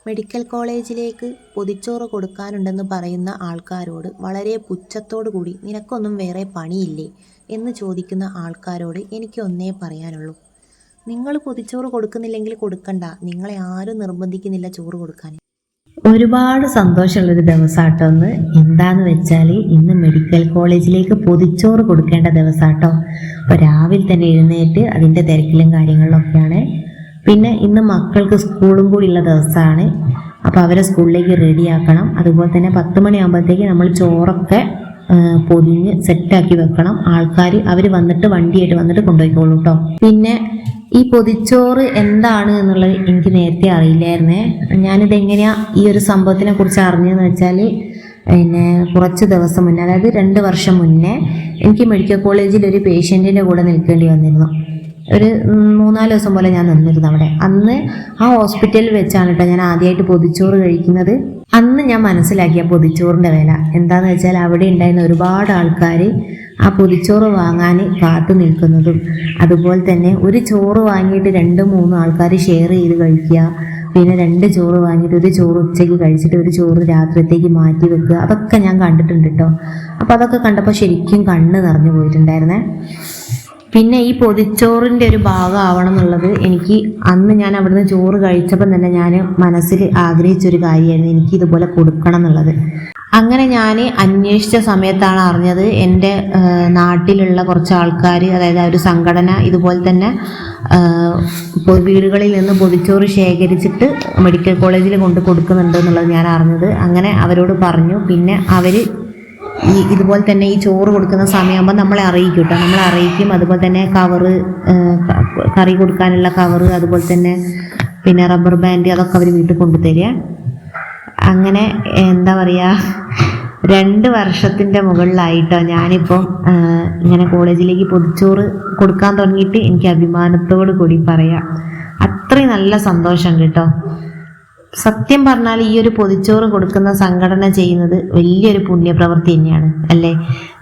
Medical കോളേജിലേക്ക് പൊതിച്ചോറ് കൊടുക്കാനുണ്ടെന്ന് പറയുന്ന ആൾക്കാരോട് വളരെ പുച്ഛത്തോടു കൂടി നിനക്കൊന്നും വേറെ പണിയില്ലേ എന്ന് ചോദിക്കുന്ന ആൾക്കാരോട് എനിക്ക് ഒന്നേ പറയാനുള്ളൂ. നിങ്ങൾ പൊതിച്ചോറ് കൊടുക്കുന്നില്ലെങ്കിൽ കൊടുക്കണ്ട, നിങ്ങളെ ആരും നിർബന്ധിക്കുന്നില്ല ചോറ് കൊടുക്കാൻ. ഒരുപാട് സന്തോഷമുള്ളൊരു ദിവസമാട്ടോ ഇന്ന്. എന്താന്ന് വെച്ചാൽ ഇന്ന് മെഡിക്കൽ കോളേജിലേക്ക് പൊതിച്ചോറ് കൊടുക്കേണ്ട ദിവസമാട്ടോ. അപ്പോൾ രാവിലെ തന്നെ എഴുന്നേറ്റ് അതിൻ്റെ തിരക്കിലും കാര്യങ്ങളിലൊക്കെയാണ്. പിന്നെ ഇന്ന് മക്കൾക്ക് സ്കൂളും കൂടി ഉള്ള ദിവസമാണ്. അപ്പോൾ അവരെ സ്കൂളിലേക്ക് റെഡിയാക്കണം. അതുപോലെ തന്നെ 10 മണിയാകുമ്പോഴത്തേക്ക് നമ്മൾ ചോറൊക്കെ പൊതിഞ്ഞ് സെറ്റാക്കി വെക്കണം. ആൾക്കാർ അവർ വന്നിട്ട് വണ്ടിയായിട്ട് വന്നിട്ട് കൊണ്ടുപോയിക്കോളൂ കേട്ടോ. പിന്നെ ഈ പൊതിച്ചോറ് എന്താണ് എന്നുള്ളത് എനിക്ക് നേരത്തെ അറിയില്ലായിരുന്നേ. ഞാനിതെങ്ങനെയാണ് ഈ ഒരു സംഭവത്തിനെ കുറിച്ച് അറിഞ്ഞതെന്ന് വെച്ചാൽ പിന്നെ കുറച്ച് ദിവസം മുന്നേ, അതായത് 2 വർഷം മുന്നേ എനിക്ക് മെഡിക്കൽ കോളേജിൽ ഒരു പേഷ്യൻറ്റിൻ്റെ കൂടെ നിൽക്കേണ്ടി വന്നിരുന്നു. ഒരു 3-4 ദിവസം പോലെ ഞാൻ നിന്നിരുന്നു അവിടെ. അന്ന് ആ ഹോസ്പിറ്റലിൽ വെച്ചാണ് കേട്ടോ ഞാൻ ആദ്യമായിട്ട് പൊതിച്ചോറ് കഴിക്കുന്നത്. അന്ന് ഞാൻ മനസ്സിലാക്കിയ പൊതിച്ചോറിൻ്റെ വില എന്താണെന്ന് വെച്ചാൽ അവിടെ ഉണ്ടായിരുന്ന ഒരുപാട് ആൾക്കാർ ആ പൊതിച്ചോറ് വാങ്ങാൻ കാത്തു നിൽക്കുന്നതും, അതുപോലെ തന്നെ ഒരു ചോറ് വാങ്ങിയിട്ട് 2-3 ആൾക്കാർ ഷെയർ ചെയ്ത് കഴിക്കുക, പിന്നെ 2 ചോറ് വാങ്ങിയിട്ട് ഒരു ചോറ് ഉച്ചയ്ക്ക് കഴിച്ചിട്ട് ഒരു ചോറ് രാത്രിയത്തേക്ക് മാറ്റി വെക്കുക, അതൊക്കെ ഞാൻ കണ്ടിട്ടുണ്ട് കേട്ടോ. അപ്പോൾ അതൊക്കെ കണ്ടപ്പോൾ ശരിക്കും കണ്ണ് നിറഞ്ഞു പോയിട്ടുണ്ടായിരുന്നേ. പിന്നെ ഈ പൊതിച്ചോറിൻ്റെ ഒരു ഭാഗം ആവണം എന്നുള്ളത് എനിക്ക് അന്ന് ഞാൻ അവിടുന്ന് ചോറ് കഴിച്ചപ്പം തന്നെ ഞാൻ മനസ്സിൽ ആഗ്രഹിച്ചൊരു കാര്യമായിരുന്നു, എനിക്ക് ഇതുപോലെ കൊടുക്കണം എന്നുള്ളത്. അങ്ങനെ ഞാൻ അന്വേഷിച്ച സമയത്താണ് അറിഞ്ഞത് എൻ്റെ നാട്ടിലുള്ള കുറച്ച് ആൾക്കാർ, അതായത് ഒരു സംഘടന ഇതുപോലെ തന്നെ വീടുകളിൽ നിന്ന് പൊതിച്ചോറ് ശേഖരിച്ചിട്ട് മെഡിക്കൽ കോളേജിൽ കൊണ്ട് കൊടുക്കുന്നുണ്ട് എന്നുള്ളത് ഞാൻ അറിഞ്ഞത്. അങ്ങനെ അവരോട് പറഞ്ഞു. പിന്നെ അവർ ഇതുപോലെ തന്നെ ഈ ചോറ് കൊടുക്കുന്ന സമയമാകുമ്പോൾ നമ്മളെ അറിയിക്കും കേട്ടോ. നമ്മളെ അറിയിക്കും. അതുപോലെ തന്നെ കവറ്, കറി കൊടുക്കാനുള്ള കവറ്, അതുപോലെ തന്നെ പിന്നെ റബ്ബർ ബാൻഡ്, അതൊക്കെ അവർ വീട്ടിൽ കൊണ്ടുതരിക. അങ്ങനെ എന്താ പറയുക, 2 വർഷത്തിൻ്റെ മുകളിലായിട്ടോ ഞാനിപ്പം ഇങ്ങനെ കോളേജിലേക്ക് പൊതിച്ചോറ് കൊടുക്കാൻ തുടങ്ങിയിട്ട്. എനിക്ക് അഭിമാനത്തോടു കൂടി പറയാം, അത്രയും നല്ല സന്തോഷം കേട്ടോ. സത്യം പറഞ്ഞാൽ ഈ ഒരു പൊതിച്ചോറ് കൊടുക്കുന്ന സംഘടന ചെയ്യുന്നത് വലിയൊരു പുണ്യപ്രവൃത്തി തന്നെയാണ് അല്ലേ.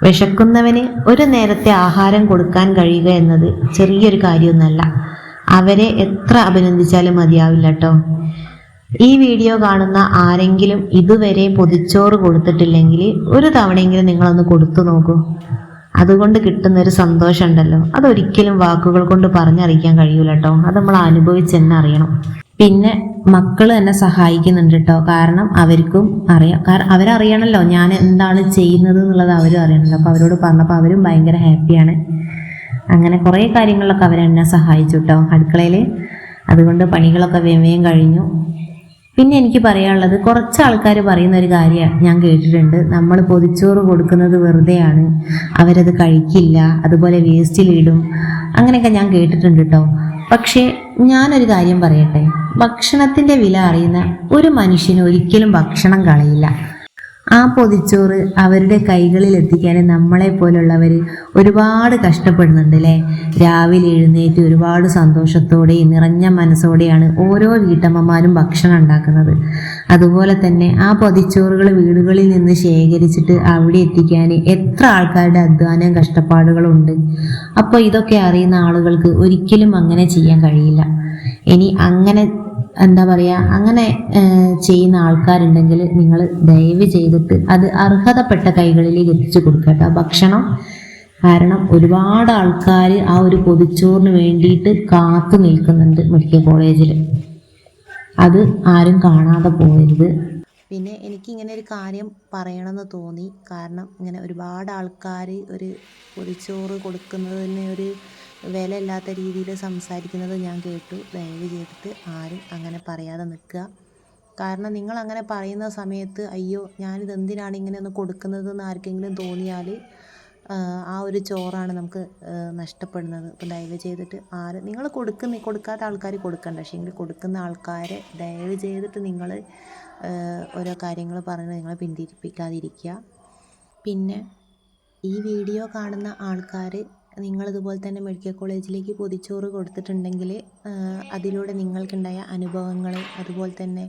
വിശക്കുന്നവന് ഒരു നേരത്തെ ആഹാരം കൊടുക്കാൻ കഴിയുക എന്നത് ചെറിയൊരു കാര്യമൊന്നുമല്ല. അവരെ എത്ര അഭിനന്ദിച്ചാലും മതിയാവില്ല കേട്ടോ. ഈ വീഡിയോ കാണുന്ന ആരെങ്കിലും ഇതുവരെ പൊതിച്ചോറ് കൊടുത്തിട്ടില്ലെങ്കിൽ ഒരു തവണയെങ്കിലും നിങ്ങളൊന്ന് കൊടുത്തു നോക്കൂ. അതുകൊണ്ട് കിട്ടുന്നൊരു സന്തോഷം ഉണ്ടല്ലോ, അതൊരിക്കലും വാക്കുകൾ കൊണ്ട് പറഞ്ഞറിയിക്കാൻ കഴിയൂല കേട്ടോ. അത് നമ്മൾ അനുഭവിച്ച് തന്നെ അറിയണം. പിന്നെ മക്കൾ എന്നെ സഹായിക്കുന്നുണ്ട് കേട്ടോ. കാരണം അവർക്കും അറിയാം, കാരണം അവരറിയണമല്ലോ ഞാൻ എന്താണ് ചെയ്യുന്നത് എന്നുള്ളത് അവരും അറിയണമല്ലോ. അപ്പോൾ അവരോട് പറഞ്ഞപ്പോൾ അവരും ഭയങ്കര ഹാപ്പിയാണ്. അങ്ങനെ കുറേ കാര്യങ്ങളിലൊക്കെ അവരെന്നെ സഹായിച്ചു കേട്ടോ അടുക്കളയിൽ. അതുകൊണ്ട് പണികളൊക്കെ വേഗം കഴിഞ്ഞു. പിന്നെ എനിക്ക് പറയാനുള്ളത്, കുറച്ച് ആൾക്കാർ പറയുന്ന ഒരു കാര്യം ഞാൻ കേട്ടിട്ടുണ്ട്, നമ്മൾ പൊതിച്ചോറ് കൊടുക്കുന്നത് വെറുതെയാണ്, അവരത് കഴിക്കില്ല, അതുപോലെ വേസ്റ്റിലിടും, അങ്ങനെയൊക്കെ ഞാൻ കേട്ടിട്ടുണ്ട് കേട്ടോ. പക്ഷേ ഞാനൊരു കാര്യം പറയട്ടെ, ഭക്ഷണത്തിൻ്റെ വില അറിയുന്ന ഒരു മനുഷ്യന് ഒരിക്കലും ഭക്ഷണം കളയില്ല. ആ പൊതിച്ചോറ് അവരുടെ കൈകളിൽ എത്തിക്കാൻ നമ്മളെ പോലുള്ളവർ ഒരുപാട് കഷ്ടപ്പെടുന്നുണ്ട് അല്ലേ. രാവിലെ എഴുന്നേറ്റ് ഒരുപാട് സന്തോഷത്തോടെയും നിറഞ്ഞ മനസ്സോടെയാണ് ഓരോ വീട്ടമ്മമാരും ഭക്ഷണം ഉണ്ടാക്കുന്നത്. അതുപോലെ തന്നെ ആ പൊതിച്ചോറുകൾ വീടുകളിൽ നിന്ന് ശേഖരിച്ചിട്ട് അവിടെ എത്തിക്കാൻ എത്ര ആൾക്കാരുടെ അധ്വാനം കഷ്ടപ്പാടുകളുണ്ട്. അപ്പോൾ ഇതൊക്കെ അറിയുന്ന ആളുകൾക്ക് ഒരിക്കലും അങ്ങനെ ചെയ്യാൻ കഴിയില്ല. ഇനി അങ്ങനെ എന്താ പറയുക, അങ്ങനെ ചെയ്യുന്ന ആൾക്കാരുണ്ടെങ്കിൽ നിങ്ങൾ ദയവ് ചെയ്തിട്ട് അത് അർഹതപ്പെട്ട കൈകളിലേക്ക് എത്തിച്ചു കൊടുക്കട്ടോ ഭക്ഷണം. കാരണം ഒരുപാട് ആൾക്കാർ ആ ഒരു പൊതിച്ചോറിന് വേണ്ടിയിട്ട് കാത്തു നിൽക്കുന്നുണ്ട് മെഡിക്കൽ കോളേജിൽ. അത് ആരും കാണാതെ പോകരുത്. പിന്നെ എനിക്കിങ്ങനെ ഒരു കാര്യം പറയണമെന്ന് തോന്നി. കാരണം ഇങ്ങനെ ഒരുപാട് ആൾക്കാർ ഒരു പൊതിച്ചോറ് കൊടുക്കുന്നതിന് ഒരു വിലയില്ലാത്ത രീതിയിൽ സംസാരിക്കുന്നത് ഞാൻ കേട്ടു. ദയവ് ചെയ്തിട്ട് ആരും അങ്ങനെ പറയാതെ നിൽക്കുക. കാരണം നിങ്ങൾ അങ്ങനെ പറയുന്ന സമയത്ത് അയ്യോ ഞാനിത് എന്തിനാണ് ഇങ്ങനെ ഒന്ന് കൊടുക്കുന്നതെന്ന് ആർക്കെങ്കിലും തോന്നിയാൽ ആ ഒരു ചോറാണ് നമുക്ക് നഷ്ടപ്പെടുന്നത്. അപ്പോൾ ദയവ് ചെയ്തിട്ട് നിങ്ങൾ കൊടുക്കാത്ത ആൾക്കാർ കൊടുക്കണ്ട. പക്ഷേ എങ്കിൽ കൊടുക്കുന്ന ആൾക്കാരെ ദയവ് ചെയ്തിട്ട് നിങ്ങൾ ഓരോ കാര്യങ്ങൾ പറഞ്ഞ് നിങ്ങളെ പിന്തിരിപ്പിക്കാതിരിക്കുക. പിന്നെ ഈ വീഡിയോ കാണുന്ന ആൾക്കാർ നിങ്ങളിതുപോലെ തന്നെ മെഡിക്കൽ കോളേജിലേക്ക് പൊതിച്ചോറ് കൊടുത്തിട്ടുണ്ടെങ്കിൽ അതിലൂടെ നിങ്ങൾക്കുണ്ടായ അനുഭവങ്ങൾ, അതുപോലെ തന്നെ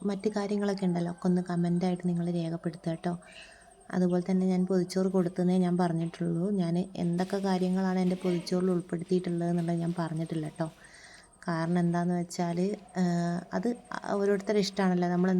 മറ്റു കാര്യങ്ങളൊക്കെ ഉണ്ടല്ലോ, ഒക്കെ ഒന്ന് കമൻ്റായിട്ട് നിങ്ങൾ രേഖപ്പെടുത്തുക കേട്ടോ. അതുപോലെ തന്നെ ഞാൻ പൊതിച്ചോറ് കൊടുത്തതേ ഞാൻ പറഞ്ഞിട്ടുള്ളൂ. ഞാൻ എന്തൊക്കെ കാര്യങ്ങളാണ് എൻ്റെ പൊതിച്ചോറിൽ ഉൾപ്പെടുത്തിയിട്ടുള്ളത് എന്നുള്ളത് ഞാൻ പറഞ്ഞിട്ടില്ല കേട്ടോ. കാരണം എന്താണെന്ന് വെച്ചാൽ അത് ഓരോരുത്തരുടെ ഇഷ്ടമാണല്ലോ നമ്മൾ